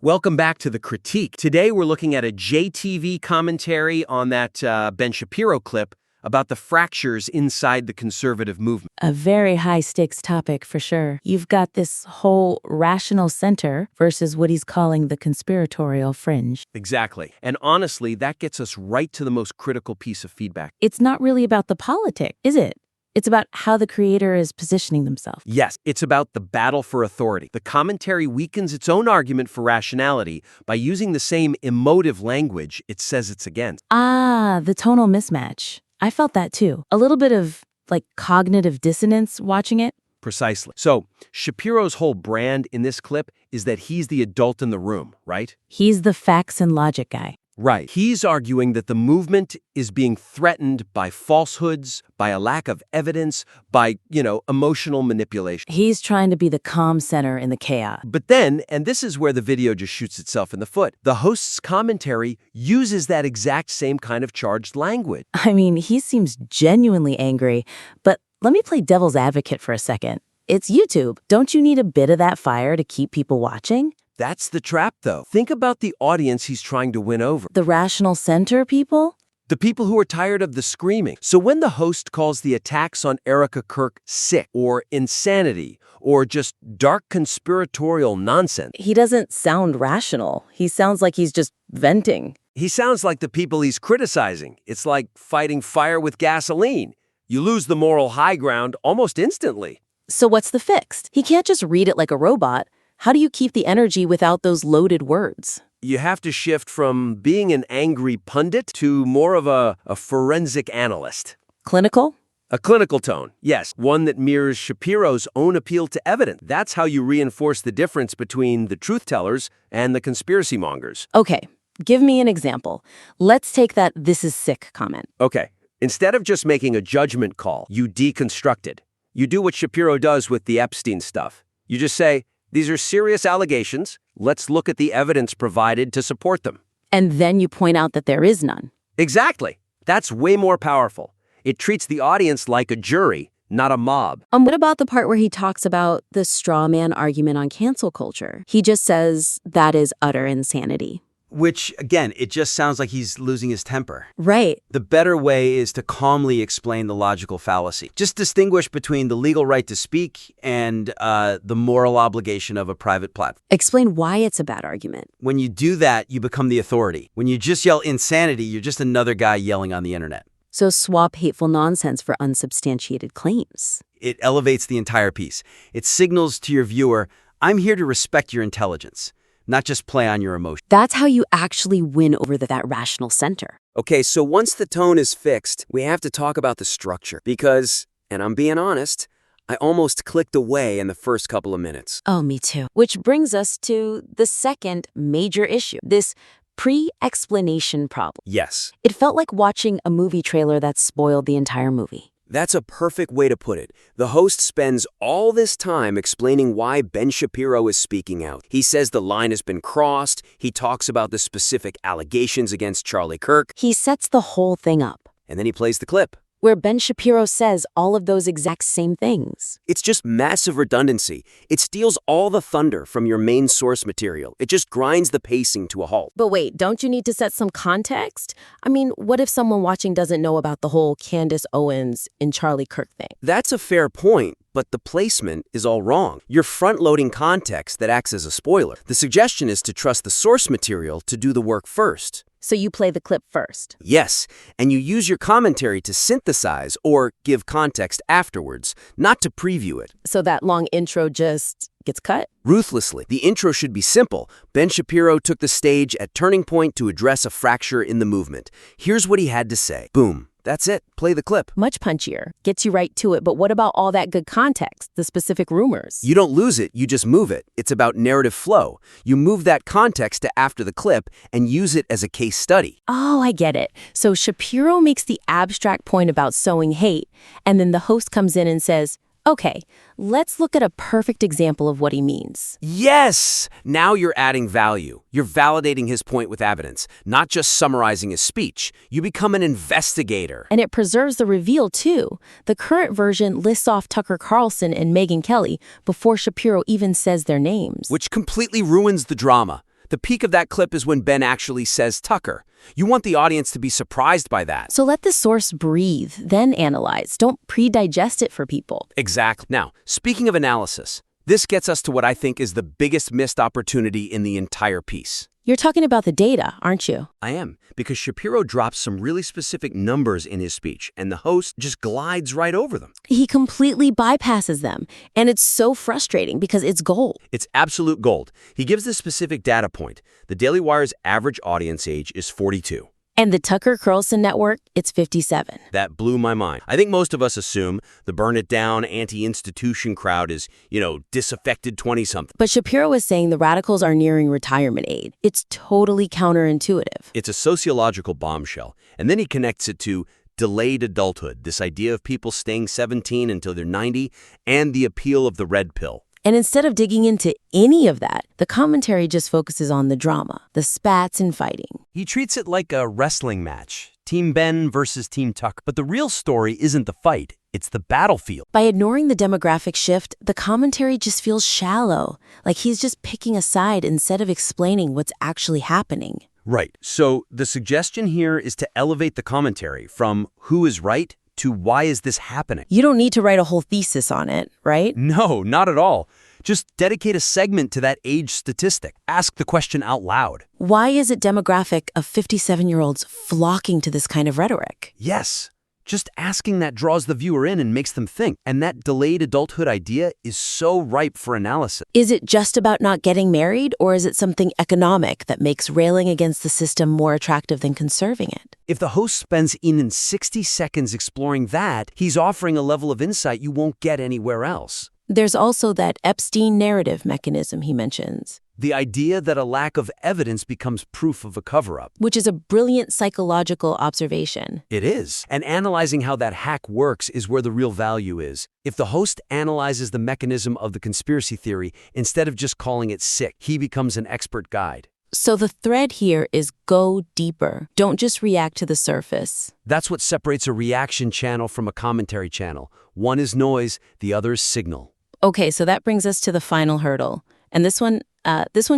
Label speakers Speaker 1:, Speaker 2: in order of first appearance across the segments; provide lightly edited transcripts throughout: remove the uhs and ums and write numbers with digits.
Speaker 1: Welcome back to The Critique. Today we're looking at a JTV commentary on that Ben Shapiro clip about the fractures inside the conservative movement.
Speaker 2: A very high-stakes topic for sure. You've got this whole rational center versus what he's calling the conspiratorial fringe.
Speaker 1: Exactly. And honestly, that gets us right to the most critical piece of feedback.
Speaker 2: It's not really about the politic, is it? It's about how the creator is positioning themselves.
Speaker 1: Yes, it's about the battle for authority. The commentary weakens its own argument for rationality by using the same emotive language it says it's against.
Speaker 2: Ah, the tonal mismatch. I felt that too. A little bit of, cognitive dissonance watching it.
Speaker 1: Precisely. So, Shapiro's whole brand in this clip is that he's the adult in the room, right?
Speaker 2: He's the facts and logic guy.
Speaker 1: Right. He's arguing that the movement is being threatened by falsehoods, by a lack of evidence, by, emotional manipulation.
Speaker 2: He's trying to be the calm center in the chaos.
Speaker 1: But then, and this is where the video just shoots itself in the foot, the host's commentary uses that exact same kind of charged language.
Speaker 2: I mean, he seems genuinely angry, but let me play devil's advocate for a second. It's YouTube. Don't you need a bit of that fire to keep people watching?
Speaker 1: That's the trap, though. Think about the audience he's trying to win over.
Speaker 2: The rational center people?
Speaker 1: The people who are tired of the screaming. So when the host calls the attacks on Erica Kirk sick or insanity or just dark conspiratorial nonsense,
Speaker 2: He doesn't sound rational. He sounds like he's just venting.
Speaker 1: he sounds like the people he's criticizing. It's like fighting fire with gasoline. You lose the moral high ground almost instantly.
Speaker 2: So what's the fix? He can't just read it like a robot. How do you keep the energy without those loaded words?
Speaker 1: You have to shift from being an angry pundit to more of a forensic analyst.
Speaker 2: Clinical?
Speaker 1: A clinical tone, yes, one that mirrors Shapiro's own appeal to evidence. That's how you reinforce the difference between the truth-tellers and the conspiracy mongers.
Speaker 2: Okay, give me an example. Let's take that "this is sick" comment.
Speaker 1: Okay, instead of just making a judgment call, you deconstruct it. You do what Shapiro does with the Epstein stuff. You just say, these are serious allegations. Let's look at the evidence provided to support them.
Speaker 2: And then you point out that there is none.
Speaker 1: Exactly. That's way more powerful. It treats the audience like a jury, not a mob.
Speaker 2: What about the part where he talks about the straw man argument on cancel culture? He just says that is utter insanity.
Speaker 3: Which, again, it just sounds like he's losing his temper.
Speaker 2: Right.
Speaker 3: The better way is to calmly explain the logical fallacy. Just distinguish between the legal right to speak and the moral obligation of a private platform.
Speaker 2: Explain why it's a bad argument.
Speaker 3: When you do that, you become the authority. When you just yell insanity, you're just another guy yelling on the internet.
Speaker 2: So swap hateful nonsense for unsubstantiated claims.
Speaker 3: It elevates the entire piece. It signals to your viewer, I'm here to respect your intelligence, not just play on your emotions.
Speaker 2: That's how you actually win over that rational center.
Speaker 4: Okay, so once the tone is fixed, we have to talk about the structure. Because, and I'm being honest, I almost clicked away in the first couple of minutes.
Speaker 2: Oh, me too. Which brings us to the second major issue, this pre-explanation problem.
Speaker 4: Yes,
Speaker 2: It felt like watching a movie trailer that spoiled the entire movie.
Speaker 4: that's a perfect way to put it. The host spends all this time explaining why Ben Shapiro is speaking out. He says the line has been crossed. He talks about the specific allegations against Charlie Kirk.
Speaker 2: He sets the whole thing up,
Speaker 4: And then he plays the clip.
Speaker 2: where Ben Shapiro says all of those exact same things.
Speaker 4: It's just massive redundancy. It steals all the thunder from your main source material. It just grinds the pacing to a halt.
Speaker 2: But wait, don't you need to set some context? I mean, what if someone watching doesn't know about the whole Candace Owens and Charlie Kirk thing?
Speaker 4: That's a fair point, but the placement is all wrong. You're front-loading context that acts as a spoiler. The suggestion is to trust the source material to do the work first.
Speaker 2: So you play the clip first.
Speaker 4: Yes, and you use your commentary to synthesize or give context afterwards, not to preview it.
Speaker 2: So that long intro just gets cut?
Speaker 4: Ruthlessly. The intro should be simple. Ben Shapiro took the stage at Turning Point to address a fracture in the movement. Here's what he had to say. Boom. That's it. Play the clip.
Speaker 2: Much punchier. Gets you right to it, but what about all that good context, the specific rumors?
Speaker 4: You don't lose it, you just move it. It's about narrative flow. You move that context to after the clip and use it as a case study.
Speaker 2: Oh, I get it. So Shapiro makes the abstract point about sowing hate, and then the host comes in and says, okay, let's look at a perfect example of what he means.
Speaker 4: Yes! Now you're adding value. You're validating his point with evidence, not just summarizing his speech. You become an investigator.
Speaker 2: And it preserves the reveal, too. The current version lists off Tucker Carlson and Megyn Kelly before Shapiro even says their names.
Speaker 4: Which completely ruins the drama. The peak of that clip is when Ben actually says Tucker. You want the audience to be surprised by that.
Speaker 2: So let the source breathe, then analyze. Don't pre-digest it for people.
Speaker 4: Exactly. Now, speaking of analysis, this gets us to what I think is the biggest missed opportunity in the entire piece.
Speaker 2: You're talking about the data, aren't you?
Speaker 1: I am, because Shapiro drops some really specific numbers in his speech, and the host just glides right over them.
Speaker 2: He completely bypasses them, and it's so frustrating because it's gold.
Speaker 1: It's absolute gold. He gives this specific data point. The Daily Wire's average audience age is 42.
Speaker 2: And the Tucker Carlson network, it's 57.
Speaker 1: That blew my mind. I think most of us assume the burn-it-down, anti-institution crowd is, disaffected 20-something.
Speaker 2: But Shapiro is saying the radicals are nearing retirement age. It's totally counterintuitive.
Speaker 1: It's a sociological bombshell. And then he connects it to delayed adulthood, this idea of people staying 17 until they're 90, and the appeal of the red pill.
Speaker 2: And instead of digging into any of that, the commentary just focuses on the drama, the spats and fighting.
Speaker 3: He treats it like a wrestling match, Team Ben versus Team Tuck. But the real story isn't the fight, it's the battlefield.
Speaker 2: By ignoring the demographic shift, the commentary just feels shallow, like he's just picking a side instead of explaining what's actually happening.
Speaker 1: Right. So the suggestion here is to elevate the commentary from who is right to why is this happening?
Speaker 2: You don't need to write a whole thesis on it, right?
Speaker 1: No, not at all. Just dedicate a segment to that age statistic. Ask the question out loud.
Speaker 2: Why is it demographic of 57-year-olds flocking to this kind of rhetoric?
Speaker 1: Yes. Just asking that draws the viewer in and makes them think. And that delayed adulthood idea is so ripe for analysis.
Speaker 2: Is it just about not getting married, or is it something economic that makes railing against the system more attractive than conserving it?
Speaker 1: If the host spends even 60 seconds exploring that, he's offering a level of insight you won't get anywhere else.
Speaker 2: There's also that Epstein narrative mechanism he mentions.
Speaker 1: The idea that a lack of evidence becomes proof of a cover-up.
Speaker 2: Which is a brilliant psychological observation.
Speaker 1: It is. And analyzing how that hack works is where the real value is. If the host analyzes the mechanism of the conspiracy theory, instead of just calling it sick, he becomes an expert guide.
Speaker 2: So the thread here is go deeper. Don't just react to the surface.
Speaker 1: That's what separates a reaction channel from a commentary channel. One is noise, the other is signal.
Speaker 2: Okay, so that brings us to the final hurdle. And this one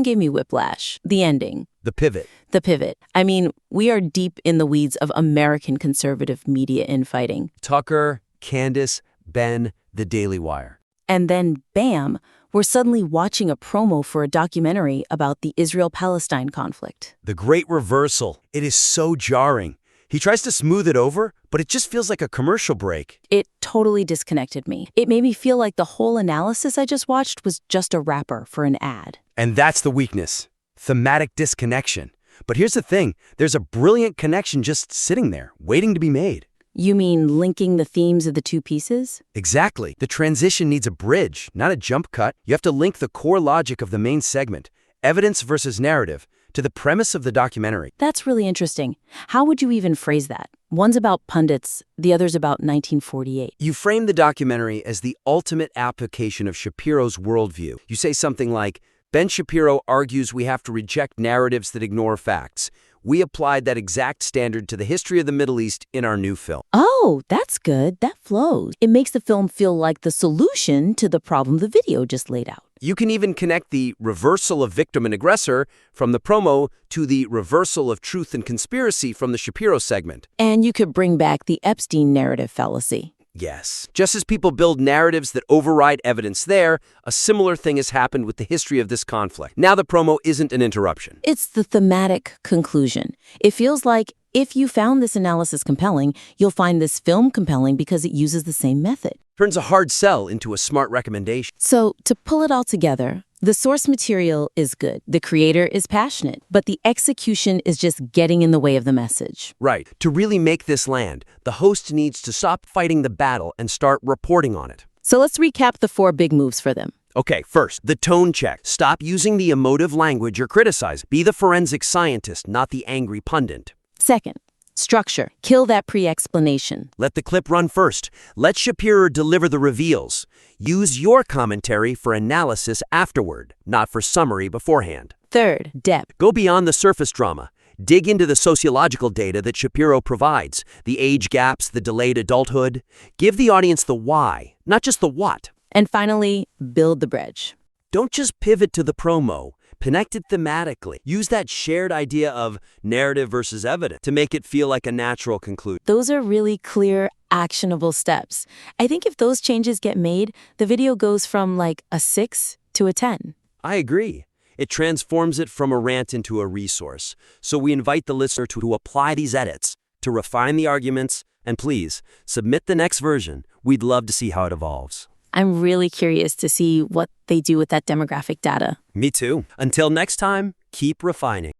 Speaker 2: gave me whiplash. The ending.
Speaker 1: The pivot.
Speaker 2: The pivot. I mean, we are deep in the weeds of American conservative media infighting.
Speaker 1: Tucker, Candace, Ben, the Daily Wire.
Speaker 2: And then, bam, we're suddenly watching a promo for a documentary about the Israel-Palestine conflict.
Speaker 1: The great reversal. It is so jarring. He tries to smooth it over, but it just feels like a commercial break.
Speaker 2: It totally disconnected me. It made me feel like the whole analysis I just watched was just a wrapper for an ad.
Speaker 1: And that's the weakness. Thematic disconnection. But here's the thing. There's a brilliant connection just sitting there, waiting to be made.
Speaker 2: You mean linking the themes of the two pieces?
Speaker 1: Exactly. The transition needs a bridge, not a jump cut. You have to link the core logic of the main segment, evidence versus narrative, to the premise of the documentary.
Speaker 2: That's really interesting. How would you even phrase that? One's about pundits, the other's about 1948.
Speaker 1: You frame the documentary as the ultimate application of Shapiro's worldview. You say something like, Ben Shapiro argues we have to reject narratives that ignore facts. We applied that exact standard to the history of the Middle East in our new film.
Speaker 2: Oh, that's good. That flows. It makes the film feel like the solution to the problem the video just laid out.
Speaker 1: You can even connect the reversal of victim and aggressor from the promo to the reversal of truth and conspiracy from the Shapiro segment.
Speaker 2: And you could bring back the Epstein narrative fallacy.
Speaker 1: Yes. Just as people build narratives that override evidence there, a similar thing has happened with the history of this conflict. Now the promo isn't an interruption.
Speaker 2: It's the thematic conclusion. It feels like if you found this analysis compelling, you'll find this film compelling because it uses the same method.
Speaker 1: Turns a hard sell into a smart recommendation.
Speaker 2: So, to pull it all together, the source material is good, the creator is passionate, but the execution is just getting in the way of the message.
Speaker 1: Right. To really make this land, the host needs to stop fighting the battle and start reporting on it.
Speaker 2: So let's recap the 4 big moves for them.
Speaker 1: Okay, first, the tone check. Stop using the emotive language or criticize. Be the forensic scientist, not the angry pundit.
Speaker 2: Second, structure. Kill that pre-explanation.
Speaker 1: Let the clip run first. Let Shapiro deliver the reveals. Use your commentary for analysis afterward, not for summary beforehand.
Speaker 2: Third, depth.
Speaker 1: Go beyond the surface drama. Dig into the sociological data that Shapiro provides, the age gaps, the delayed adulthood. Give the audience the why, not just the what.
Speaker 2: And finally, build the bridge.
Speaker 1: Don't just pivot to the promo. Connect it thematically. Use that shared idea of narrative versus evidence to make it feel like a natural conclusion.
Speaker 2: Those are really clear, actionable steps. I think if those changes get made, the video goes from like a 6 to a 10.
Speaker 1: I agree. It transforms it from a rant into a resource. So we invite the listener to apply these edits, to refine the arguments, and please, submit the next version. We'd love to see how it evolves.
Speaker 2: I'm really curious to see what they do with that demographic data.
Speaker 1: Me too. Until next time, keep refining.